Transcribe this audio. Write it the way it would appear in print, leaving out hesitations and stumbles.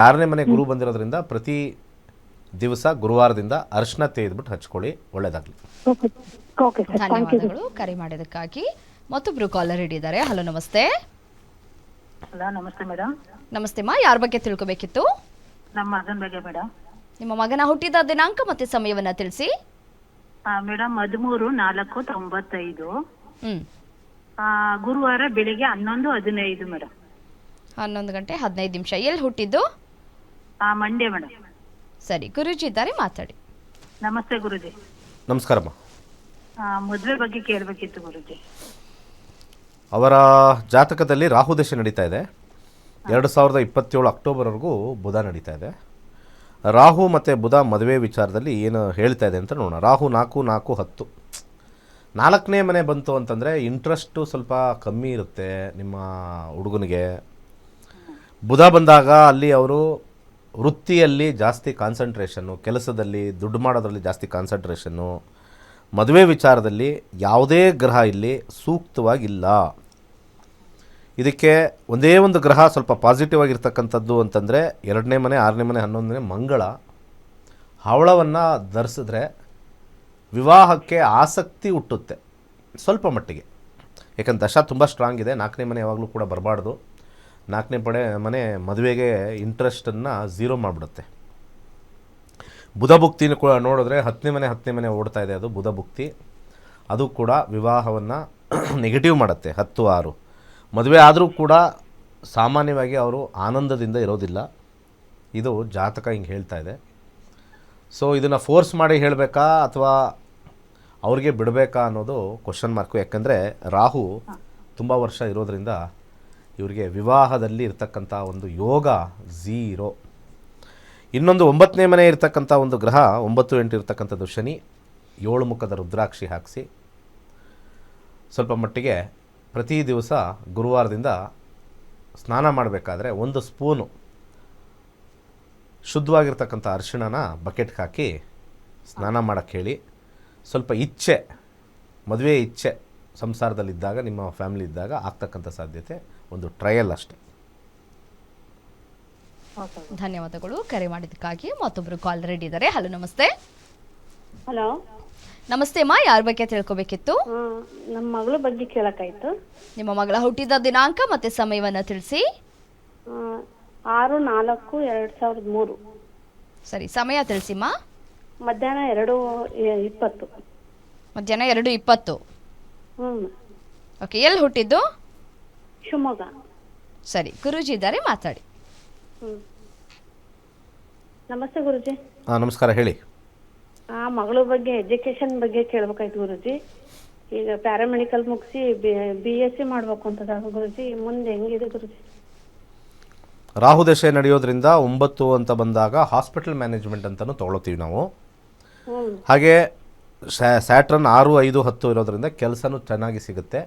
6ನೇ ಮನೆ ಗುರು ಬಂದಿರೋದ್ರಿಂದ ಪ್ರತಿ ದಿವಸ ಗುರುವಾರದಿಂದ ಅರಿಶಿನ ತೆಗೆದುಬಿಟ್ಟು ಹಚ್ಕೊಳ್ಳಿ, ಒಳ್ಳೆಯದಾಗಲಿ. Okay sir, thank you. ಧನ್ಯವಾದಗಳು ಕರೆ ಮಾಡಿದ್ದಕ್ಕಾಗಿ. ಮತ್ತೊಬ್ರು ಕಾಲರ್ ಹಿಡಿದ್ದಾರೆ. ಹಲೋ, ನಮಸ್ತೆ. ಹಲೋ, ನಮಸ್ತೆ ಮೇಡಮ್. ನಮಸ್ತೆ ಮಾ, ಯಾರ ಬಗ್ಗೆ ತಿಳ್ಕೊಬೇಕಿತ್ತು? ನಮ್ಮ ಮಗನ ಬಗ್ಗೆ ಮೇಡಮ್. ನಿಮ್ಮ ಮಗನ ಹುಟ್ಟಿದ ದಿನಾಂಕ ಮತ್ತೆ ಸಮಯವನ್ನ ತಿಳಿಸಿ. ಮೇಡಮ್ 13/4/95. ಹ್ಮ್ ಗುರುವಾರ ಬೆಳಿಗ್ಗೆ 11:15 ಮೇಡಮ್. 11 ಗಂಟೆ 15 ನಿಮಿಷ. ಎಲ್ಲಿ ಹುಟ್ಟಿದ್ದು? ಮಂಡ್ಯ ಮೇಡಮ್. ಸರಿ, ಗುರೂಜಿ ಇದ್ದಾರೆ, ಮಾತಾಡಿ. ನಮಸ್ತೆ ಗುರುಜಿ. ನಮಸ್ಕಾರಮ್ಮ. ಮದುವೆ ಬಗ್ಗೆ ಕೇಳಬೇಕಿತ್ತು ಗುರುಜಿ. ಅವರ ಜಾತಕದಲ್ಲಿ ರಾಹು ದಶೆ ನಡೀತಾ ಇದೆ. 2027 ಅಕ್ಟೋಬರ್ವರೆಗೂ ಬುಧ ನಡೀತಾ ಇದೆ. ರಾಹು ಮತ್ತು ಬುಧ ಮದುವೆ ವಿಚಾರದಲ್ಲಿ ಏನು ಹೇಳ್ತಾ ಇದೆ ಅಂತ ನೋಡೋಣ. ರಾಹು 4-4-10 4ನೇ ಮನೆ ಬಂತು ಅಂತಂದರೆ ಇಂಟ್ರೆಸ್ಟು ಸ್ವಲ್ಪ ಕಮ್ಮಿ ಇರುತ್ತೆ ನಿಮ್ಮ ಹುಡುಗನಿಗೆ. ಬುಧ ಬಂದಾಗ ಅಲ್ಲಿ ಅವರು ವೃತ್ತಿಯಲ್ಲಿ ಜಾಸ್ತಿ ಕಾನ್ಸಂಟ್ರೇಷನ್ನು, ಕೆಲಸದಲ್ಲಿ ದುಡ್ಡು ಮಾಡೋದ್ರಲ್ಲಿ ಜಾಸ್ತಿ ಕಾನ್ಸಂಟ್ರೇಷನ್ನು. ಮದುವೆ ವಿಚಾರದಲ್ಲಿ ಯಾವುದೇ ಗ್ರಹ ಇಲ್ಲಿ ಸೂಕ್ತವಾಗಿಲ್ಲ. ಇದಕ್ಕೆ ಒಂದೇ ಒಂದು ಗ್ರಹ ಸ್ವಲ್ಪ ಪಾಸಿಟಿವ್ ಆಗಿರ್ತಕ್ಕಂಥದ್ದು ಅಂತಂದರೆ 2ನೇ ಮನೆ, 6ನೇ ಮನೆ, 11ನೇ ಮಂಗಳ. ಹವಳವನ್ನು ಧರಿಸಿದ್ರೆ ವಿವಾಹಕ್ಕೆ ಆಸಕ್ತಿ ಹುಟ್ಟುತ್ತೆ ಸ್ವಲ್ಪ ಮಟ್ಟಿಗೆ. ಯಾಕಂದ್ರೆ ದಶ ತುಂಬ ಸ್ಟ್ರಾಂಗ್ ಇದೆ. 4ನೇ ಮನೆ ಯಾವಾಗಲೂ ಕೂಡ ಬರಬಾರ್ದು. 4ನೇ ಮನೆ ಮದುವೆಗೆ ಇಂಟ್ರೆಸ್ಟನ್ನು ಝೀರೋ ಮಾಡಿಬಿಡುತ್ತೆ. ಬುಧ ಭುಕ್ತಿನ ಕೂಡ ನೋಡಿದ್ರೆ 10ನೇ ಮನೆ ಓಡ್ತಾ ಇದೆ. ಅದು ಬುಧ ಭುಕ್ತಿ, ಅದು ಕೂಡ ವಿವಾಹವನ್ನು ನೆಗೆಟಿವ್ ಮಾಡುತ್ತೆ. 10-6 ಮದುವೆ ಆದರೂ ಕೂಡ ಸಾಮಾನ್ಯವಾಗಿ ಅವರು ಆನಂದದಿಂದ ಇರೋದಿಲ್ಲ. ಇದು ಜಾತಕ ಹಿಂಗೆ ಹೇಳ್ತಾ ಇದೆ. ಸೊ ಇದನ್ನು ಫೋರ್ಸ್ ಮಾಡಿ ಹೇಳಬೇಕಾ ಅಥವಾ ಅವ್ರಿಗೆ ಬಿಡಬೇಕಾ ಅನ್ನೋದು ಕ್ವಶನ್ ಮಾರ್ಕು. ಯಾಕಂದರೆ ರಾಹು ತುಂಬ ವರ್ಷ ಇರೋದರಿಂದ ಇವರಿಗೆ ವಿವಾಹದಲ್ಲಿ ಇರ್ತಕ್ಕಂಥ ಒಂದು ಯೋಗ ಝೀರೋ. ಇನ್ನೊಂದು 9ನೇ ಮನೆ ಇರ್ತಕ್ಕಂಥ ಒಂದು ಗ್ರಹ 9-8 ಇರ್ತಕ್ಕಂಥದ್ದು ಶನಿ. 7 ಮುಖದ ರುದ್ರಾಕ್ಷಿ ಹಾಕಿಸಿ ಸ್ವಲ್ಪ ಮಟ್ಟಿಗೆ ಪ್ರತಿ ದಿವಸ ಗುರುವಾರದಿಂದ ಸ್ನಾನ ಮಾಡಬೇಕಾದ್ರೆ 1 ಸ್ಪೂನು ಶುದ್ಧವಾಗಿರ್ತಕ್ಕಂಥ ಅರಿಶಿಣನ ಬಕೆಟ್ಗೆ ಹಾಕಿ ಸ್ನಾನ ಮಾಡೋಕ್ಕೆ ಹೇಳಿ. ಸ್ವಲ್ಪ ಇಚ್ಛೆ, ಮದುವೆ ಇಚ್ಛೆ ಸಂಸಾರದಲ್ಲಿದ್ದಾಗ, ನಿಮ್ಮ ಫ್ಯಾಮಿಲಿ ಇದ್ದಾಗ ಆಗ್ತಕ್ಕಂಥ ಸಾಧ್ಯತೆ, ಒಂದು ಟ್ರಯಲ್ ಅಷ್ಟೆ. ಧನ್ಯವಾದಗಳು ಕರೆ ಮಾಡಿದ್ದಕ್ಕಾಗಿ. ಮತ್ತೊಬ್ರು ಕಾಲ್ ರೆಡಿ ಇದ್ದಾರೆ. ಹಲೋ, ನಮಸ್ತೆ. ಹಲೋ, ನಮಸ್ತೆ ಮಾ, ಯಾರ ಬಗ್ಗೆ ತಿಳ್ಕೊಬೇಕಿತ್ತು? ನಮ್ಮ ಮಗಳ ಬಗ್ಗೆ ಕೇಳಕ್ಕಾಯ್ತು. ನಿಮ್ಮ ಮಗಳ ಹುಟ್ಟಿದ ದಿನಾಂಕ ಮತ್ತೆ ಸಮಯವನ್ನ ತಿಳಿಸಿ. 6-4-2003. ಸರಿ, ಸಮಯ ತಿಳಿಸಿ ಮಾ. ಮಧ್ಯಾಹ್ನ 2:20. ಮಧ್ಯಾಹ್ನ 2:20. ಓಕೆ, ಎಲ್ಲಿ ಹುಟ್ಟಿದ್ದು? ಶಿವಮೊಗ್ಗ. ಸರಿ, ಗುರೂಜಿ ಇದ್ದಾರೆ, ಮಾತಾಡಿ. ನಮಸ್ತೆ ಗುರುಜಿ. ನಮಸ್ಕಾರ, ಹೇಳಿ. ಮಗಳ ಬಗ್ಗೆ ಎಜುಕೇಶನ್ ಬಗ್ಗೆ ಕೇಳ್ಬೇಕಾಯ್ತು ಗುರುಜಿ. ಈಗ ಪ್ಯಾರಾಮೆಡಿಕಲ್ ಮುಗಿಸಿ BSc ಮಾಡ್ಬೇಕು ಅಂತ ಗುರುಜಿ. ಮುಂದೆ ಹೆಂಗಿದೆ ಗುರುಜಿ? ರಾಹು ದಶೆ ನಡೆಯೋದ್ರಿಂದ 9 ಅಂತ ಬಂದಾಗ ಹಾಸ್ಪಿಟಲ್ ಮ್ಯಾನೇಜ್ಮೆಂಟ್ ಅಂತಲೂ ತೊಗೊಳ್ತೀವಿ ನಾವು. ಹಾಗೆ ಸ್ಯಾಟ್ರನ್ 6, 5, 10 ಇರೋದ್ರಿಂದ ಕೆಲಸನೂ ಚೆನ್ನಾಗಿ ಸಿಗುತ್ತೆ.